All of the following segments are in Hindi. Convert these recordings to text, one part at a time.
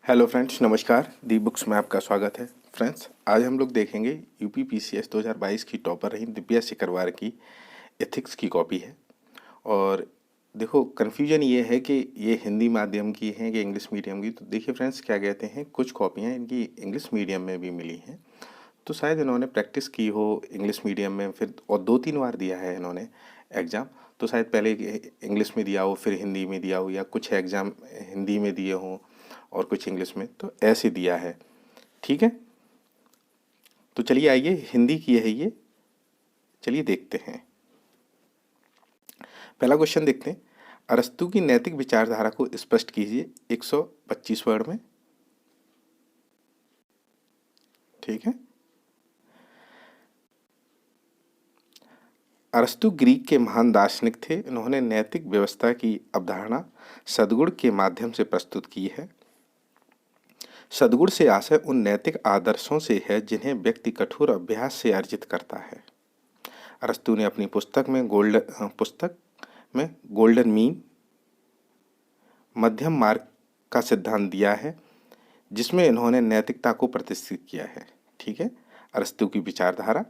हेलो फ्रेंड्स, नमस्कार। दी बुक्स में आपका स्वागत है। फ्रेंड्स, आज हम लोग देखेंगे यूपी पीसीएस 2022 की टॉपर रही दिव्या सिकरवार की एथिक्स की कॉपी है। और देखो, कन्फ्यूजन ये है कि ये हिंदी माध्यम की है कि इंग्लिश मीडियम की। तो देखिए फ्रेंड्स, क्या कहते हैं, कुछ कॉपियाँ इनकी इंग्लिश मीडियम में भी मिली हैं, तो शायद इन्होंने प्रैक्टिस की हो इंग्लिश मीडियम में, फिर और 2-3 बार दिया है इन्होंने एग्ज़ाम। तो शायद पहले इंग्लिश में दिया हो, फिर हिंदी में दिया हो, या कुछ एग्ज़ाम हिंदी में दिए हों और कुछ इंग्लिश में, तो ऐसे दिया है। ठीक है, तो चलिए आइए, हिंदी की है ये, चलिए देखते हैं। पहला क्वेश्चन देखते हैं। अरस्तू की नैतिक विचारधारा को स्पष्ट कीजिए 125 वर्ड में। ठीक है। अरस्तू ग्रीक के महान दार्शनिक थे। इन्होंने नैतिक व्यवस्था की अवधारणा सद्गुण के माध्यम से प्रस्तुत की है। सद्गुण से आशय उन नैतिक आदर्शों से है जिन्हें व्यक्ति कठोर अभ्यास से अर्जित करता है। अरस्तू ने अपनी पुस्तक में गोल्डन मीन, मध्यम मार्ग का सिद्धांत दिया है, जिसमें इन्होंने नैतिकता को प्रतिष्ठित किया है। ठीक है, अरस्तू की विचारधारा।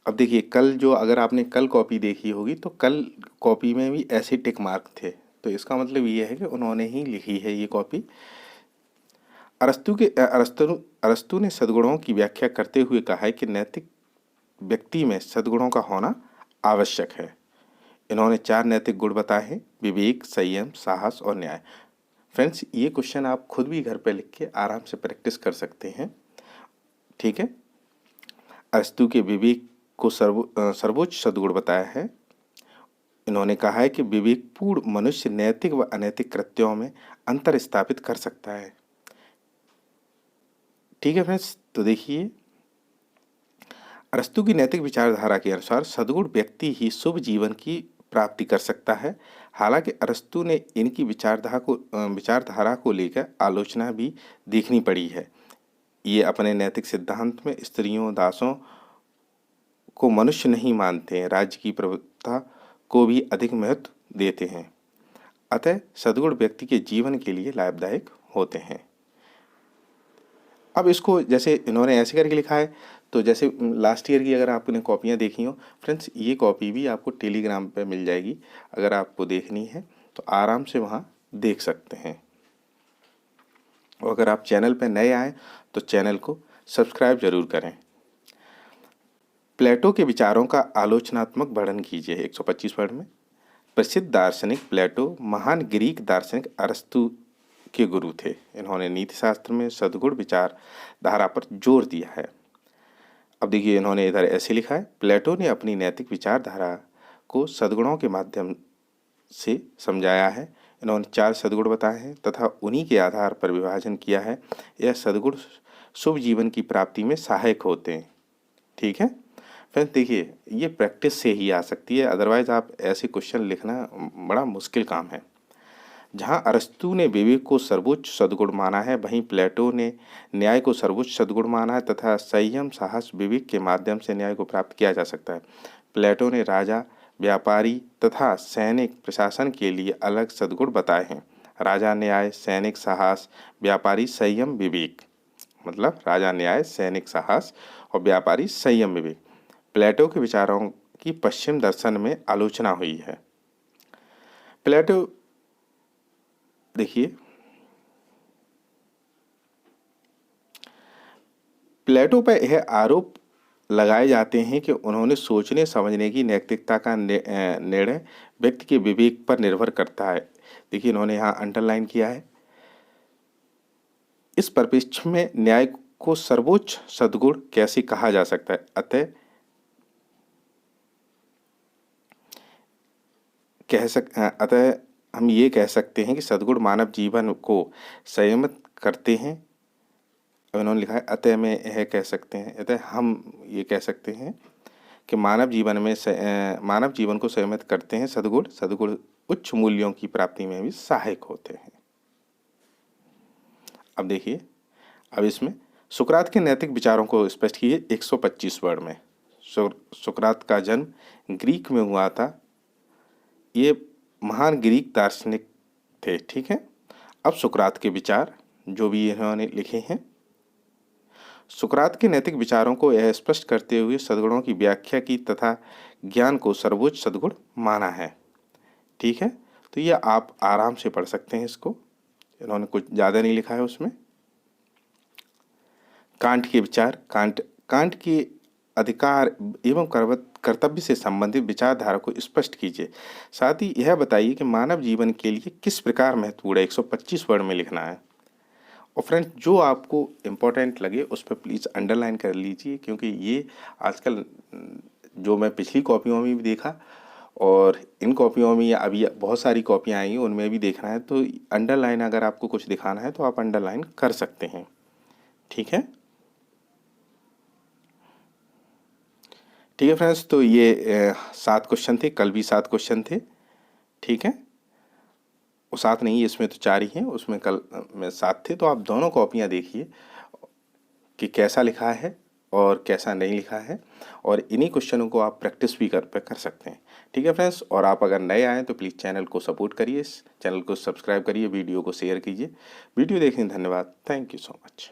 अब देखिए, कल जो, अगर आपने कल कॉपी देखी होगी तो कल कॉपी में भी ऐसे टिक मार्क थे, तो इसका मतलब ये है कि उन्होंने ही लिखी है ये कॉपी। अरस्तू ने सद्गुणों की व्याख्या करते हुए कहा है कि नैतिक व्यक्ति में सद्गुणों का होना आवश्यक है। इन्होंने 4 नैतिक गुण बताए हैं: विवेक, संयम, साहस और न्याय। फ्रेंड्स, ये क्वेश्चन आप खुद भी घर पे लिख के आराम से प्रैक्टिस कर सकते हैं। ठीक है। अरस्तू के विवेक को सर्वोच्च सद्गुण बताया है। इन्होंने कहा है कि विवेकपूर्ण मनुष्य नैतिक व अनैतिक कृत्यों में अंतर स्थापित कर सकता है। ठीक है फ्रेंड्स, तो देखिए, अरस्तू की नैतिक विचारधारा के अनुसार सद्गुण व्यक्ति ही शुभ जीवन की प्राप्ति कर सकता है। हालांकि अरस्तू ने इनकी विचारधारा को लेकर आलोचना भी देखनी पड़ी है। ये अपने नैतिक सिद्धांत में स्त्रियों, दासों को मनुष्य नहीं मानते हैं, राज्य की प्रभुत्व को भी अधिक महत्व देते हैं। अतः सद्गुण व्यक्ति के जीवन के लिए लाभदायक होते हैं। अब इसको जैसे इन्होंने ऐसे करके लिखा है, तो जैसे लास्ट ईयर की अगर आपने कॉपियाँ देखी हो फ्रेंड्स, ये कॉपी भी आपको टेलीग्राम पे मिल जाएगी। अगर आपको देखनी है तो आराम से वहाँ देख सकते हैं। और अगर आप चैनल पे नए आए तो चैनल को सब्सक्राइब जरूर करें। प्लेटो के विचारों का आलोचनात्मक वर्णन कीजिए 125 वर्ड में। प्रसिद्ध दार्शनिक प्लेटो महान ग्रीक दार्शनिक अरस्तु के गुरु थे। इन्होंने नीति शास्त्र में सद्गुण विचारधारा पर जोर दिया है। अब देखिए, इन्होंने इधर ऐसे लिखा है, प्लेटो ने अपनी नैतिक विचारधारा को सद्गुणों के माध्यम से समझाया है। इन्होंने 4 सद्गुण बताए हैं तथा उन्हीं के आधार पर विभाजन किया है। यह सद्गुण शुभ जीवन की प्राप्ति में सहायक होते हैं। ठीक है फ्रेंड्स, देखिए, ये प्रैक्टिस से ही आ सकती है, अदरवाइज आप ऐसे क्वेश्चन लिखना बड़ा मुश्किल काम है। जहाँ अरस्तु ने विवेक को सर्वोच्च सद्गुण माना है, वहीं प्लेटो ने न्याय को सर्वोच्च सद्गुण माना है तथा संयम, साहस, विवेक के माध्यम से न्याय को प्राप्त किया जा सकता है। प्लेटो ने राजा, व्यापारी तथा सैनिक प्रशासन के लिए अलग सद्गुण बताए हैं। राजा न्याय, सैनिक साहस, व्यापारी संयम, विवेक। मतलब राजा न्याय, सैनिक साहस और व्यापारी संयम, विवेक। प्लेटो के विचारों की पश्चिम दर्शन में आलोचना हुई है। प्लेटो, देखिए, प्लेटो पर यह आरोप लगाए जाते हैं कि उन्होंने सोचने समझने की नैतिकता का निर्णय व्यक्ति के विवेक पर निर्भर करता है। देखिए, इन्होंने यहाँ अंडरलाइन किया है। इस परिप्रेक्ष्य में न्याय को सर्वोच्च सद्गुण कैसे कहा जा सकता है? अतः हम ये कह सकते हैं कि सद्गुण मानव जीवन को संयमित करते हैं। उन्होंने लिखा है, अतः में यह कह सकते हैं, अतः हम ये कह सकते हैं कि मानव जीवन को संयमित करते हैं। सद्गुण उच्च मूल्यों की प्राप्ति में भी सहायक होते हैं। अब देखिए, अब इसमें सुकरात के नैतिक विचारों को स्पष्ट किए 125 वर्ड में। सुकरात का जन्म ग्रीक में हुआ था। ये महान ग्रीक दार्शनिक थे। ठीक है। अब सुकरात के विचार जो भी इन्होंने लिखे हैं। सुकरात के नैतिक विचारों को यह स्पष्ट करते हुए सद्गुणों की व्याख्या की तथा ज्ञान को सर्वोच्च सद्गुण माना है। ठीक है, तो ये आप आराम से पढ़ सकते हैं इसको, इन्होंने कुछ ज़्यादा नहीं लिखा है उसमें। कांट के विचार। कांट के अधिकार एवं कर्तव्य से संबंधित विचारधारा को स्पष्ट कीजिए। साथ ही यह बताइए कि मानव जीवन के लिए किस प्रकार महत्वपूर्ण है। 125 वर्ड में लिखना है। और फ्रेंड्स, जो आपको इम्पोर्टेंट लगे उस पर प्लीज़ अंडरलाइन कर लीजिए, क्योंकि ये आजकल जो मैं पिछली कॉपियों में भी देखा और इन कॉपियों में अभी बहुत सारी कॉपियाँ आई हैं, उनमें भी देखना है तो अंडरलाइन, अगर आपको कुछ दिखाना है तो आप अंडरलाइन कर सकते हैं। ठीक है, ठीक है फ्रेंड्स, तो ये 7 क्वेश्चन थे, कल भी 7 क्वेश्चन थे। ठीक है, वो 7 नहीं, इसमें तो 4 ही हैं, उसमें कल में 7 थे। तो आप दोनों कॉपियाँ देखिए कि कैसा लिखा है और कैसा नहीं लिखा है, और इन्हीं क्वेश्चनों को आप प्रैक्टिस भी कर सकते हैं। ठीक है फ्रेंड्स, और आप अगर नए आएँ तो प्लीज़ चैनल को सपोर्ट करिए, चैनल को सब्सक्राइब करिए, वीडियो को शेयर कीजिए। वीडियो देखने धन्यवाद। Thank you so much.